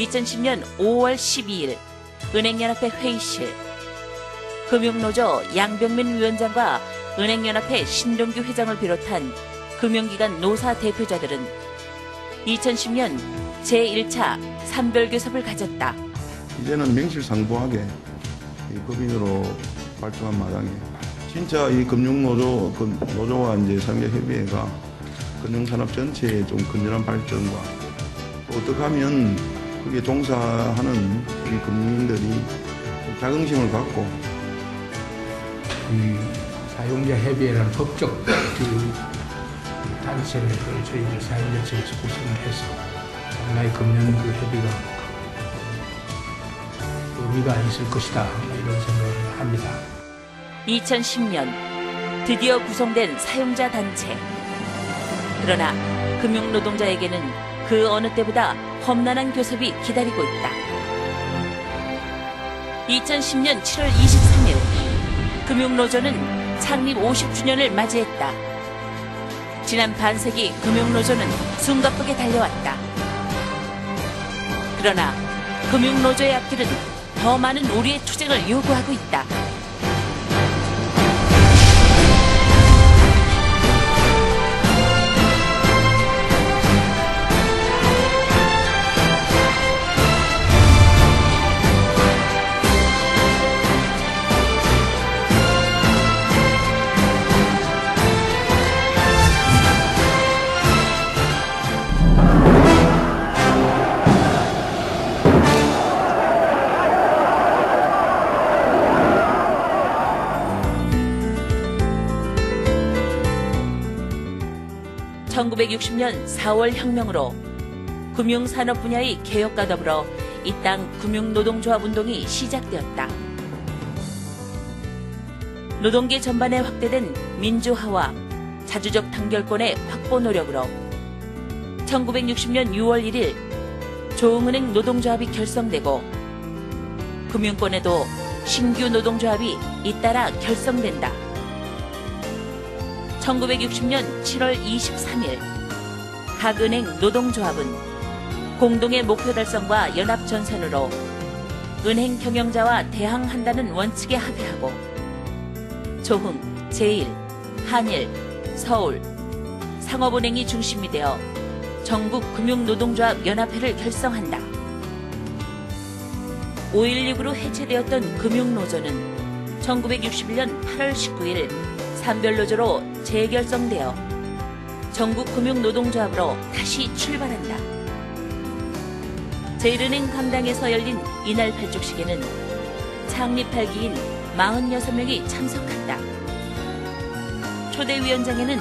2010년 5월 12일 은행연합회 회의실. 금융노조 양병민 위원장과 은행연합회 신동규 회장을 비롯한 금융기관 노사 대표자들은 2010년 제1차 산별교섭을 가졌다. 이제는 명실상부하게 이 법인으로 발족한 마당에 진짜 이 노조와 이제 사용자협의회가 금융산업 전체의 좀 건전한 발전과 또 어떻게 하면 거기에 종사하는 우리 금융인들이 자긍심을 갖고 이 사용자협의회라는 법적 단체를 저희들 사용자 측에서 구성을 해서 상당히 금년 협의가 의미가 있을 것이다 이런 생각을 합니다. 2010년 드디어 구성된 사용자 단체. 그러나 금융노동자에게는 그 어느 때보다 험난한 교섭이 기다리고 있다. 2010년 7월 23일 금융노조는 창립 50주년을 맞이했다. 지난 반세기 금융노조는 숨가쁘게 달려왔다. 그러나 금융노조의 앞길은 더 많은 우리의 투쟁을 요구하고 있다. (1960년 4월) 혁명으로 금융산업 분야의 개혁과 더불어 이 땅 금융노동조합 운동이 시작되었다. 노동계 전반에 확대된 민주화와 자주적 단결권의 확보 노력으로 1960년 6월 1일 조흥은행 노동조합이 결성되고 금융권에도 신규 노동조합이 잇따라 결성된다. 1960년 7월 23일 각 은행 노동조합은 공동의 목표 달성과 연합 전선으로 은행 경영자와 대항한다는 원칙에 합의하고 조흥, 제일, 한일, 서울, 상업은행이 중심이 되어 전국금융노동조합 연합회를 결성한다. 5.16으로 해체되었던 금융노조는 1961년 8월 19일 산별노조로 재결성되어 전국금융노동조합으로 다시 출발한다. 제1은행 강당에서 열린 이날 발족식에는 창립 8기인 46명이 참석한다. 초대위원장에는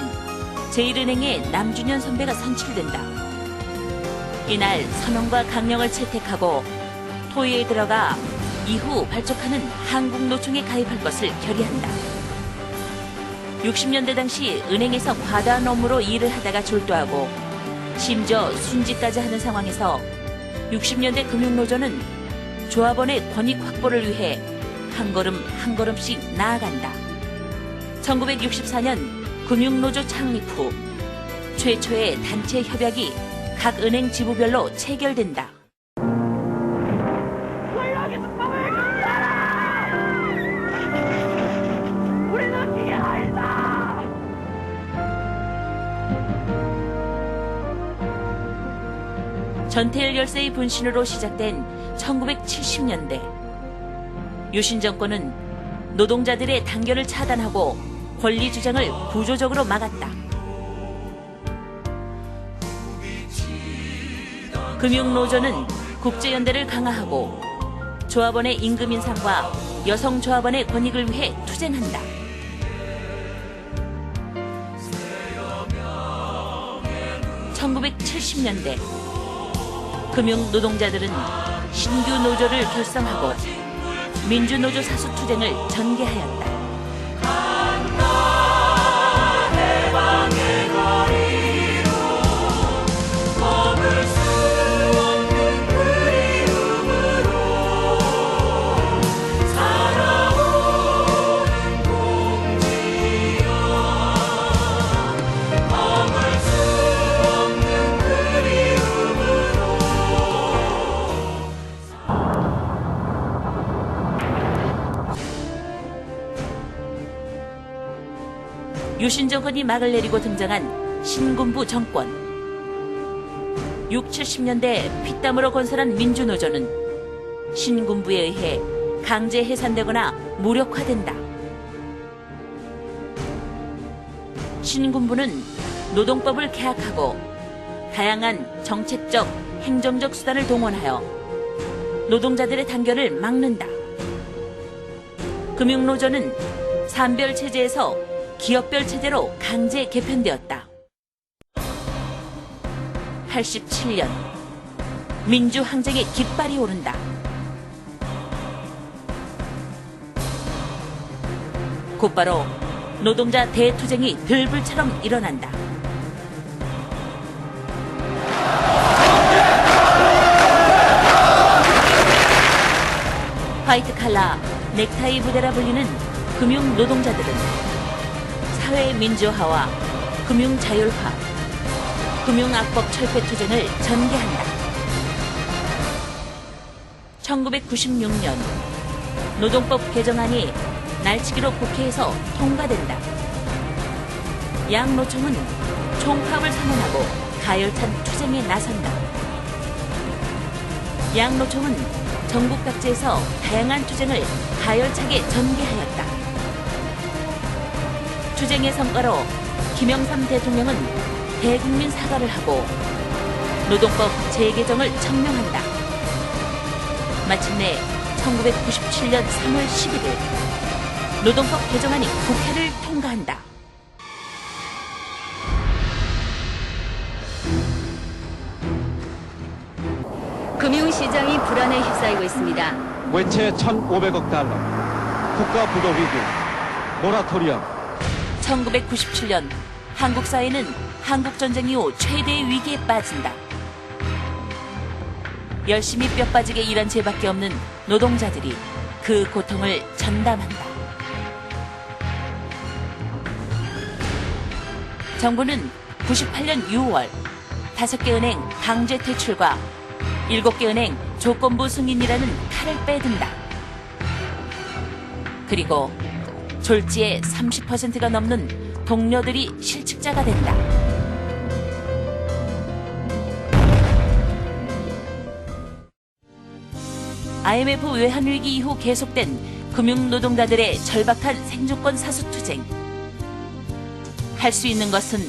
제1은행의 남준현 선배가 선출된다. 이날 선언과 강령을 채택하고 토의에 들어가 이후 발족하는 한국노총에 가입할 것을 결의한다. 60년대 당시 은행에서 과다한 업무로 일을 하다가 졸도하고 심지어 순직까지 하는 상황에서 60년대 금융노조는 조합원의 권익 확보를 위해 한 걸음 한 걸음씩 나아간다. 1964년 금융노조 창립 후 최초의 단체 협약이 각 은행 지부별로 체결된다. 전태일 열세의 분신으로 시작된 1970년대. 유신 정권은 노동자들의 단결을 차단하고 권리 주장을 구조적으로 막았다. 금융노조는 국제연대를 강화하고 조합원의 임금 인상과 여성 조합원의 권익을 위해 투쟁한다. (1970년대) 금융노동자들은 신규 노조를 결성하고 민주노조 사수투쟁을 전개하였다. 유신 정권이 막을 내리고 등장한 신군부 정권. 6, 70년대 피땀으로 건설한 민주노조는 신군부에 의해 강제 해산되거나 무력화된다. 신군부는 노동법을 개혁하고 다양한 정책적, 행정적 수단을 동원하여 노동자들의 단결을 막는다. 금융노조는 산별 체제에서 기업별 체제로 강제 개편되었다. 87년 민주항쟁의 깃발이 오른다. 곧바로 노동자 대투쟁이 들불처럼 일어난다. 화이트 칼라, 넥타이 부대라 불리는 금융 노동자들은 사회 민주화와 금융 자율화, 금융악법 철폐 투쟁을 전개한다. 1996년 노동법 개정안이 날치기로 국회에서 통과된다. 양 노총은 총파업을 선언하고 가열찬 투쟁에 나선다. 양 노총은 전국 각지에서 다양한 투쟁을 가열차게 전개하였다. 투쟁의 성과로 김영삼 대통령은 대국민 사과를 하고 노동법 재개정을 청명한다. 마침내 1997년 3월 11일 노동법 개정안이 국회를 통과한다. 금융시장이 불안에 휩싸이고 있습니다. 외채 1,500억 달러, 국가 부도 위기, 모라토리엄. 1997년 한국 사회는 한국전쟁 이후 최대의 위기에 빠진다. 열심히 뼈 빠지게 일한 죄밖에 없는 노동자들이 그 고통을 전담한다. 정부는 98년 6월 5개 은행 강제 퇴출과 7개 은행 조건부 승인이라는 칼을 빼든다. 그리고 졸지의 30%가 넘는 동료들이 실직자가 된다. IMF 외환위기 이후 계속된 금융노동자들의 절박한 생존권 사수투쟁. 할 수 있는 것은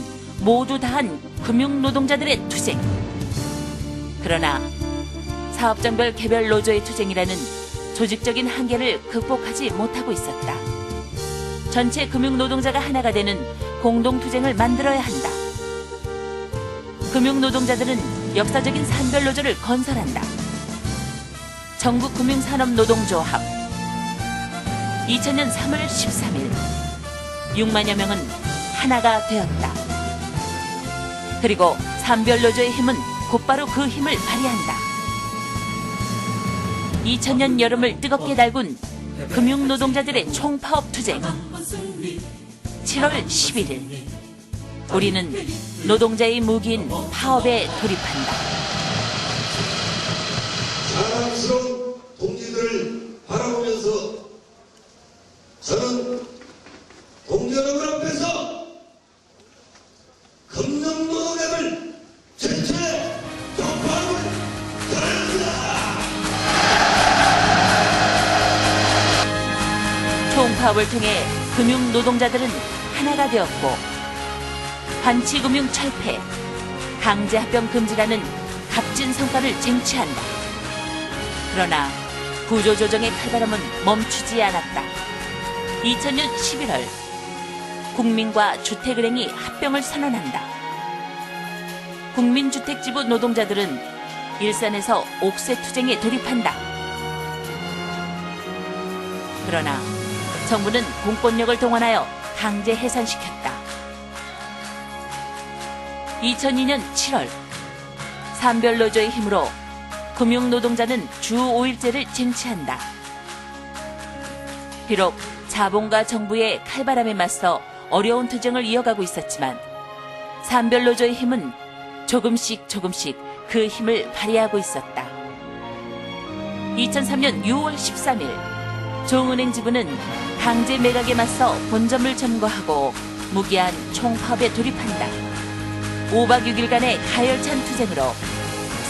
모두 다한 금융노동자들의 투쟁. 그러나 사업장별 개별 노조의 투쟁이라는 조직적인 한계를 극복하지 못하고 있었다. 전체 금융노동자가 하나가 되는 공동투쟁을 만들어야 한다. 금융노동자들은 역사적인 산별노조를 건설한다. 전국금융산업노동조합. 2000년 3월 13일 6만여 명은 하나가 되었다. 그리고 산별노조의 힘은 곧바로 그 힘을 발휘한다. 2000년 여름을 뜨겁게 달군 금융노동자들의 총파업 투쟁. 7월 11일 우리는 노동자의 무기인 파업에 돌입한다. 사랑스러운 동지들을 바라보면서 저는 동지 여러분 앞에서 금융노동자들 전체 총파업을 선언합니다. 총파업을 통해 금융노동자들은 하나가 되었고 반치금융 철폐, 강제합병 금지라는 값진 성과를 쟁취한다. 그러나 구조조정의 칼바람은 멈추지 않았다. 2000년 11월 국민과 주택은행이 합병을 선언한다. 국민주택지부 노동자들은 일산에서 옥새 투쟁에 돌입한다. 그러나 정부는 공권력을 동원하여 강제 해산시켰다. 2002년 7월 산별노조의 힘으로 금융노동자는 주 5일제를 쟁취한다. 비록 자본과 정부의 칼바람에 맞서 어려운 투쟁을 이어가고 있었지만 산별노조의 힘은 조금씩 그 힘을 발휘하고 있었다. 2003년 6월 13일 종은행 지부는 강제 매각에 맞서 본점을 점거하고 무기한 총파업에 돌입한다. 5박 6일간의 가열찬 투쟁으로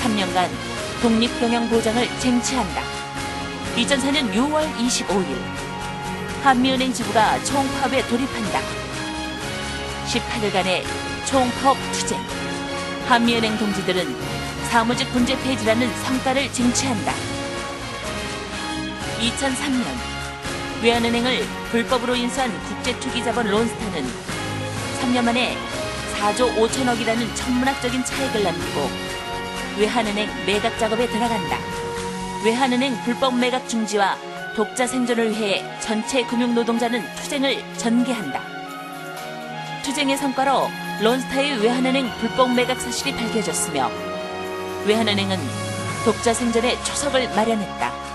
3년간 독립경영 보장을 쟁취한다. 2004년 6월 25일 한미은행 지부가 총파업에 돌입한다. 18일간의 총파업 투쟁. 한미은행 동지들은 사무직 분재 폐지라는 성과를 쟁취한다. 2003년 외환은행을 불법으로 인수한 국제투기자본 론스타는 3년 만에 4조 5천억이라는 천문학적인 차익을 남기고 외환은행 매각 작업에 들어간다. 외환은행 불법 매각 중지와 독자 생존을 위해 전체 금융노동자는 투쟁을 전개한다. 투쟁의 성과로 론스타의 외환은행 불법 매각 사실이 밝혀졌으며 외환은행은 독자 생존의 초석을 마련했다.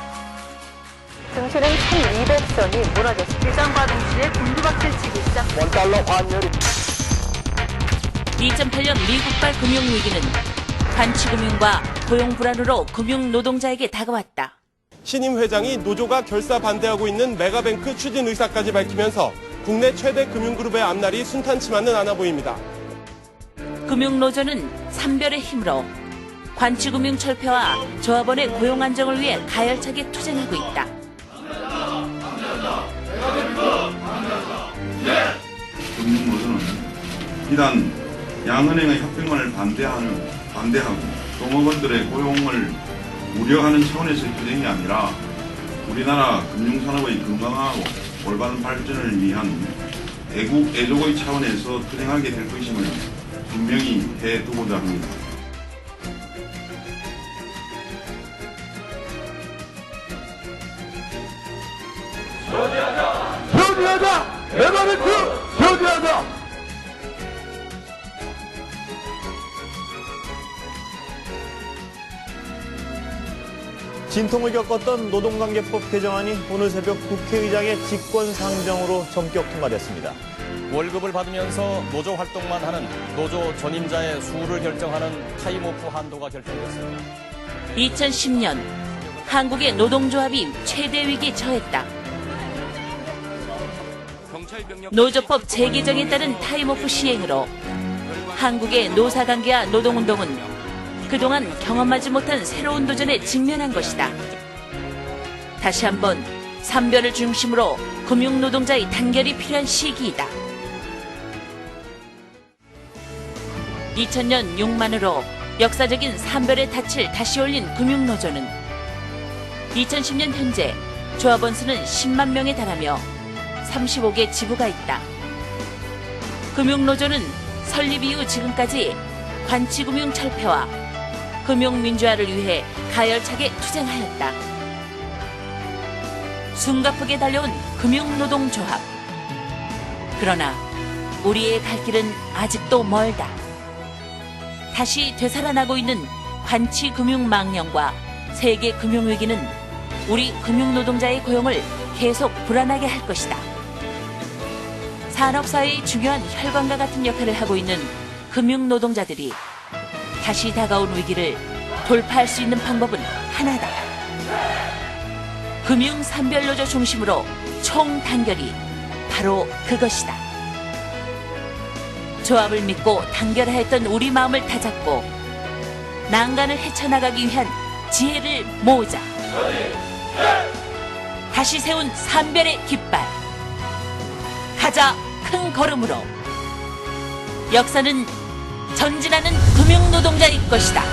등실은 1200선이 무너졌습니다. 시장과 동시에 곤두박질 치기 시작. 원달러 환율이 2008년 미국발 금융위기는 관치금융과 고용 불안으로 금융노동자에게 다가왔다. 신임 회장이 노조가 결사 반대하고 있는 메가뱅크 추진 의사까지 밝히면서 국내 최대 금융그룹의 앞날이 순탄치만은 않아 보입니다. 금융노조는 삼별의 힘으로 관치금융 철폐와 조합원의 고용 안정을 위해 가열차게 투쟁하고 있다. 금융노조는 비단 양은행의 협병만을 반대하고 동업원들의 고용을 우려하는 차원에서의 투쟁이 아니라 우리나라 금융산업의 건강하고 올바른 발전을 위한 애국의 차원에서 투쟁하게 될 것임을 분명히 해두고자 합니다. 표지하자! 메가뱅크 표지하자! 진통을 겪었던 노동관계법 개정안이 오늘 새벽 국회의장의 직권상정으로 전격 통과됐습니다. 월급을 받으면서 노조 활동만 하는 노조 전임자의 수를 결정하는 타임오프 한도가 결정됐습니다. 2010년 한국의 노동조합이 최대 위기에 처했다. 노조법 재개정에 따른 타임오프 시행으로 한국의 노사관계와 노동운동은 그동안 경험하지 못한 새로운 도전에 직면한 것이다. 다시 한번 삼별을 중심으로 금융노동자의 단결이 필요한 시기이다. 2000년 6만으로 역사적인 삼별의 닻을 다시 올린 금융노조는 2010년 현재 조합원 수는 10만 명에 달하며 35개 지부가 있다. 금융노조는 설립 이후 지금까지 관치금융 철폐와 금융민주화를 위해 가열차게 투쟁하였다. 숨가쁘게 달려온 금융노동조합. 그러나 우리의 갈 길은 아직도 멀다. 다시 되살아나고 있는 관치금융망령과 세계 금융위기는 우리 금융노동자의 고용을 계속 불안하게 할 것이다. 산업사회의 중요한 혈관과 같은 역할을 하고 있는 금융노동자들이 다시 다가온 위기를 돌파할 수 있는 방법은 하나다. 금융산별노조 중심으로 총단결이 바로 그것이다. 조합을 믿고 단결하였던 우리 마음을 다잡고 난간을 헤쳐나가기 위한 지혜를 모으자. 다시 세운 산별의 깃발. 가자 큰 걸음으로. 역사는 전진하는 금융노동자일 것이다.